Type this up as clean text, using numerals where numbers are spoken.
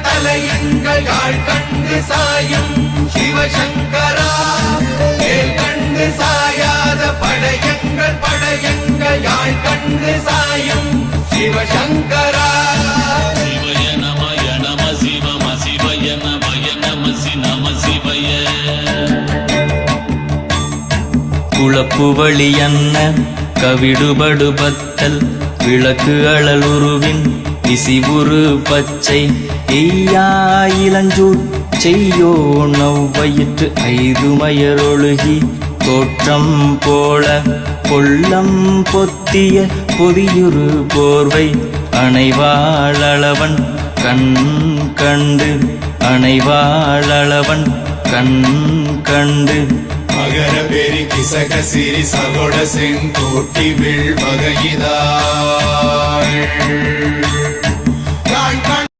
தலையங்கள் யாழ் கண்டு சாயும் சிவசங்கரா வேல் கண்டு சாயாத படையங்கள் யாழ் கண்டு சாயும் சிவசங்கரா சிவய நமய நம சிவம சிவய நமய நம நம சிவய குளப்புவழி அன்ன கவிடுபடு பத்தல் விளக்கு அழலுருவின் விசிபுரு பச்சை எய்யா இளஞ்சூர் செய்யோ நவ்வயிற்று ஐதுமயரொழுகி தோற்றம் போல கொள்ளம் பொத்திய பொதியுரு போர்வை அணைவாளவன் கண் கண்டு அணைவாளவன் கண் கண்டு மகர பெரி கிசக சிறி சகோட செங்கோட்டி வில் வகையிதாள்